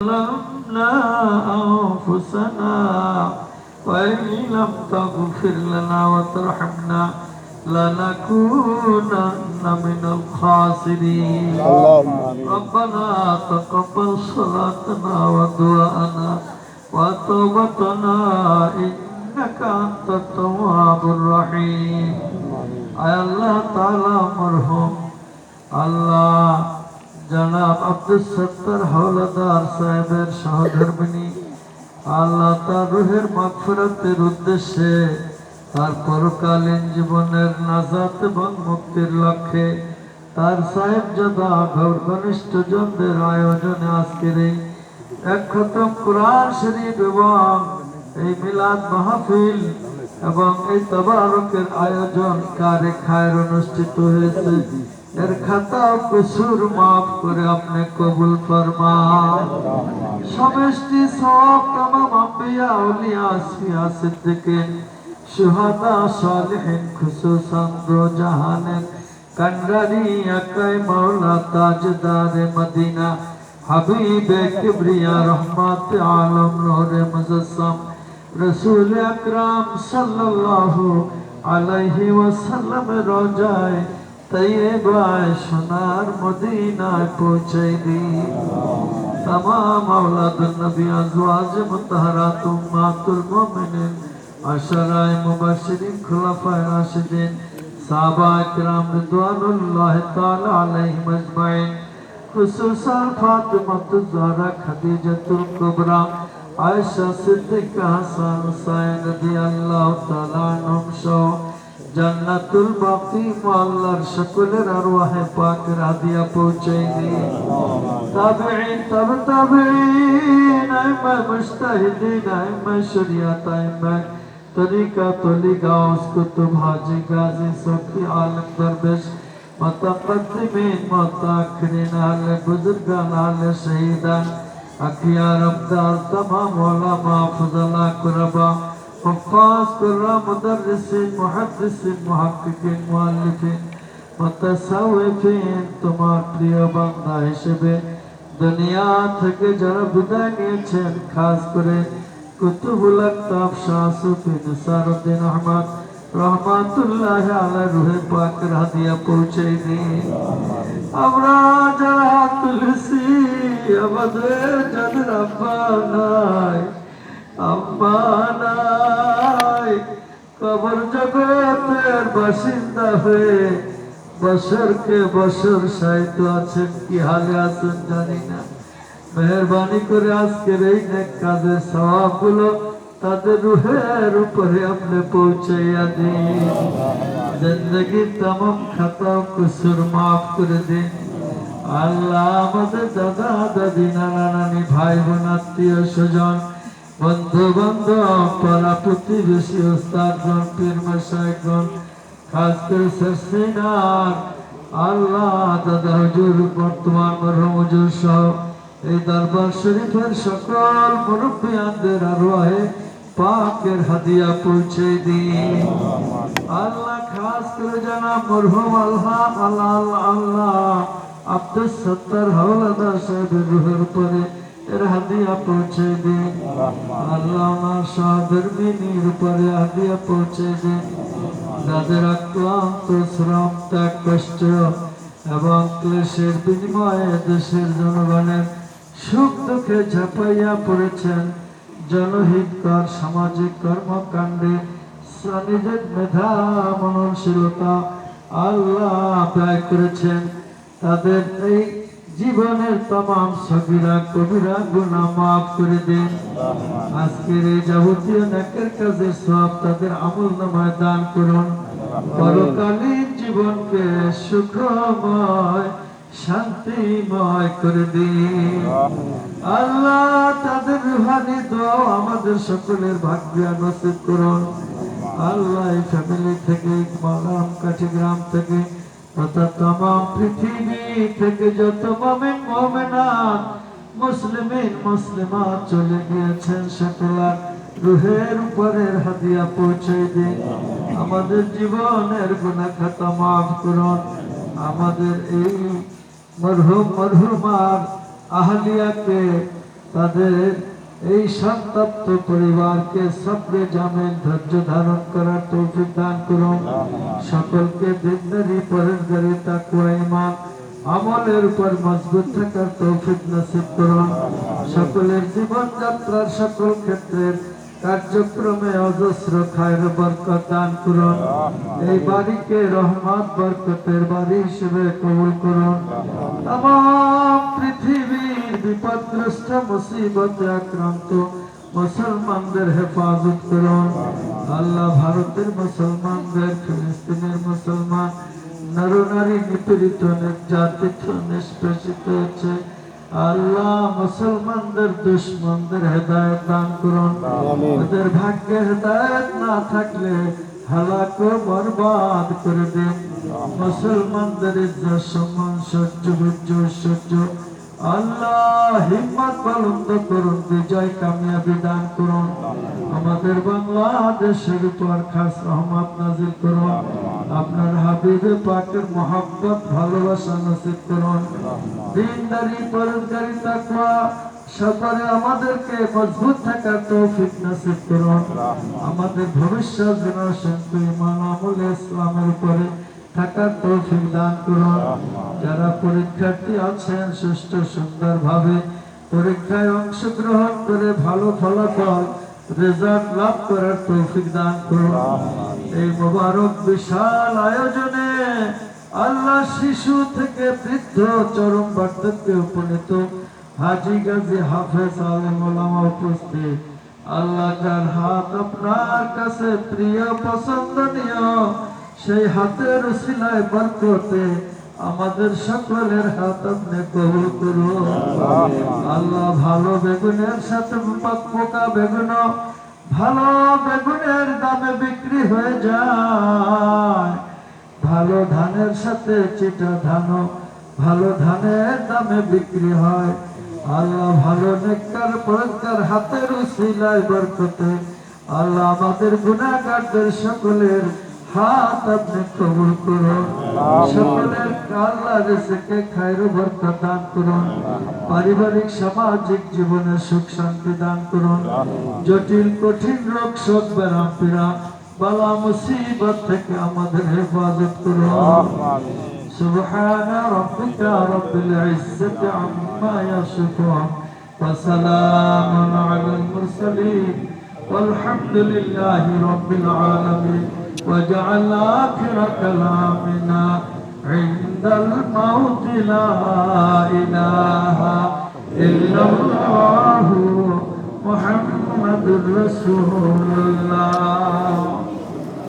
ظلمنا أنفسنا وإن لم تغفر لنا وترحمنا لنكونن من الخاسرين. ربنا تقبل صلاتنا ودعاءنا وتوبتنا إنك أنت التواب الرحيم. আয় আল্লাহ তাআলা মরহুম আল্লাহ জনাব আব্দুল সত্তার হাওলাদার সাহেবের সহধর্মিনী আল্লাহ তার রুহের মাগফিরাতের উদ্দেশ্যে তার পরকালীন জীবনের নাজাত এবং মুক্তির লক্ষ্যে তার সাহেবজাদা ঘনিষ্ঠ জনদের আয়োজনে আজকের এই এক খতম কোরআন শরীফ এবং এই মিলাদ মাহফিল এবং এই তাবারকের আয়োজন কারে খায়ের অনুষ্ঠিত হয়েছে। এর খাতা কসুর মাফ করে আপনি কবুল ফরমান। সমষ্টি সওয়াব तमाम আম্বিয়া আউলিয়া আসফিয়া সিদ্দিকিন শুহাদা সালেহিন খুসুসান দো জাহানের কান্ডারি আকাই মাওলা তাজদারে মদিনা হাবিবে কিবরিয়া রহমত আলম নূরে মুজাসসাম রসুল আকরাম সাল্লাল্লাহু আলাইহি ওয়াসাল্লাম রোজায় তৈয়বায় সোনার মদিনায় পৌঁছে দিন। तमाम औलादुन नबी अज़वाज मुतहरात उम्मातुल मोमिनीन अशराए मुबश्शिरीन खुलफाए राशिदीन सहाबा किराम रिज़वानुल्लाहि ताला अलैहिम अजमाइन खुसूसन फातिमातुज़ ज़हरा खदीजतुल कुबरा आयशा सिद्दीक़ा हसन हुसैन रज़ियल्लाहु ताला अन्हुम सो जन्नतुल बाकी मोहल्लार शकलेर अरवाहे पाकेर हादिया पहुँचे दिए। ताबईन तब ताबईन आइम्मा मुज्तहिदीन आइम्मा शरीयत आइम्मा तरीका तोली गाउस कुतुब हाजी गाजी सफी आलम दरवेश मुतक़द्दिमीन मुतअख़िरीन आले बुजुर्गान आले शहीदान अखियार अब्दाल तमाम उलमा फज़ला कुरबा हुफ़्फ़ाज़ कुर्रा मुदर्रिसीन मुहद्दिसीन मुहक्किकीन मुअल्लिफीन मुतसव्विफ़ीन তোমার প্রিয় বান্দা হিসেবে দুনিয়া থেকে যারা বিদায় নিয়েছেন, খাস করে কুতুবুল আকতাব শাহ সুফি নিসারউদ্দিন আহমদ রহমাতুল্লাহ আলাইহি রূহে পাকের হাদিয়া পৌঁছে দিন। আমরা যারা হাত তুলেছি আমাদের যাদের আব্বা নাই আম্মা নাই কবর জগতের বাসিন্দা হয়ে বছরকে বছর সাহিত্য আছেন, কি হালে আছেন জানি না। মেহরবানি করে আজকের এই নেক কাজের সওয়াবগুলো তাদের রুহের উপরে আপনি পৌঁছাইয়া দিন। জিন্দগির तमाम খাতা কুসুর মাফ করে দিন আল্লাহ। আমাদের দাদা দাদি নানা নানি ভাই বোন আত্মীয় স্বজন বন্ধু বান্ধব পাড়া প্রতিবেশী ওস্তাদগণ পীর মাশায়েখগণ খাস করে সরসিনার আল্লাহ দাদা হুজুর বর্তমান মরহুম হুজুর সহ এই দরবার শরীফের সকল মুরব্বিয়ানদের আরওয়াহে পাকের হাদিয়া পৌঁছে দিন আল্লাহ। খাস করে জানাব মরহুম আল্লাহ আব্দুল সত্তার হাওলাদার সাহেবের রুহের উপরে এর হাদিয়া পৌঁছে দিন আল্লাহ। ওনার সহধর্মিনীর উপরে হাদিয়া পৌঁছে দিন যাদের আক্রান্ত শ্রম ত্যাগ কষ্ট এবং ক্লেশের বিনিময়ে দেশের জনগণের সুখ দুঃখে ঝাঁপাইয়া পড়েছেন। জনহিতকর সামাজিক কর্মকাণ্ডে নিজের মেধা মননশীলতা আল্লাহ ব্যয় করেছেন। তাদের এই জীবনের तमाम সগীরা কবিরা গুনাহ মাফ করে দিন। আজকের এই যাবতীয় নেকের কাজের সওয়াব তাদের আমলনামায় দান করুন। পরকালীন জীবনকে সুখময় শান্তিময় করে দিন আল্লাহ। তাদের রুহানি দোয়া আমাদের সকলের ভাগ্যে নসিব করুন আল্লাহ। এই ফ্যামিলি থেকে মালাম কাঠি গ্রাম থেকে তথা तमाम পৃথিবী থেকে যত মুমিন মুমিনাত মুসলিমিন মুসলিমাত চলে গিয়েছেন সকলের রুহের উপরের হাদিয়া পৌঁছে দিন। আমাদের জীবনের গুনাহ খাতা মাফ করুন। আমাদের এই মরহুম মরহুমার আহলিয়াকে তাদের এই সন্তপ্ত পরিবারকে সবরে জামিল ধৈর্য ধারণ করার তৌফিক দান করুন। সকলকে দিনদারি পরেশগারি তাকওয়া ঈমান আমলের উপর মজবুত থাকার তৌফিক নসিব করুন। সকলের জীবনযাত্রার সকল ক্ষেত্রের কার্যক্রমে অজস্র খায়ের বরকত দান করুন। এই বাড়িকে রহমত বরকতের বাড়ি হিসেবে কবুল করুন। তামাম পৃথিবীর বিপদগ্রস্ত মুসিবতে আক্রান্ত মুসলমানদের হেফাজত করুন। আল্লাহ ভারতের মুসলমানদের, ফিলিস্তিনের মুসলমান নরনারী নিপীড়িত নির্যাতিত নিষ্পেষিত হচ্ছে, আল্লাহ মুসলমানদের দুশ্মনদের হেদায়েত দান করুন। ওদের ভাগ্যে হেদায়েত না থাকলে হালাক ও বরবাদ করে দিন। মুসলমানদের ইজ্জত সম্মান সহ্য বীর্য ঐশ্বর্য আল্লাহ হিম্মত বুলন্দ করুন, বিজয় কামিয়াবি দান করুন। আমাদের বাংলাদেশের উপর খাস রহমত নাজিল করুন। আপনার হাবিবে পাকের মহব্বত ভালোবাসা নসিব করুন। দিনদারি পরেশগারি তাকওয়া সবরে আমাদেরকে মজবুত থাকার তৌফিক নসিব করুন। আমাদের ভবিষ্যৎ জেনারেশনকে ঈমান আমলে ইসলামের উপরে থাকার তৌফিক দান করুন। যারা পরীক্ষার্থী আছেন সুষ্ঠু সুন্দরভাবে পরীক্ষায় অংশগ্রহণ করে ভালো ফলাফল রেজাল্ট লাভ করার তৌফিক দান করুন। এই মোবারক বিশাল আয়োজনে আল্লাহ শিশু থেকে বৃদ্ধ চরম বার্ধক্যে উপনীত হাজী গাজী হাফেজ আলেম ওলামা উপস্থিত। আল্লাহ যার হাত আপনার কাছে প্রিয় পছন্দনীয়, সেই হাতের উসিলায় বরকতে আমাদের সকলের হাত আপনি কবুল করুন। আল্লাহ ভালো বেগুনের সাথে পোকা বেগুন ভালো বেগুনের দামে বিক্রি হয়ে যায়, ভালো ধানের সাথে চিটা ধানও ভালো ধানের দামে বিক্রি হয়। আল্লাহ ভালো নেককার পরস্কার হাতের উসিলায় বরকতে আল্লাহ আমাদের গুনাহগারদের সকলের হাত আপনি কবুল করুন। সকলের আল্লাহ রিজিকে খায়র বরকত দান করুন। পারিবারিক সামাজিক জীবনে সুখ শান্তি দান করুন। জটিল কঠিন রোগ শোক ব্যারাম পীড়া বালা মুসিবত থেকে আমাদের হেফাজত করুন। সুবহান রাব্বিকা রাব্বিল ইজ্জাতি আম্মা ইয়াসিফুন ওয়া সালামুন আলাল মুরসালিন والحمد لله رب العالمين وجعل آخر كلامنا عند الموت لا إله إلا الله محمد رسول الله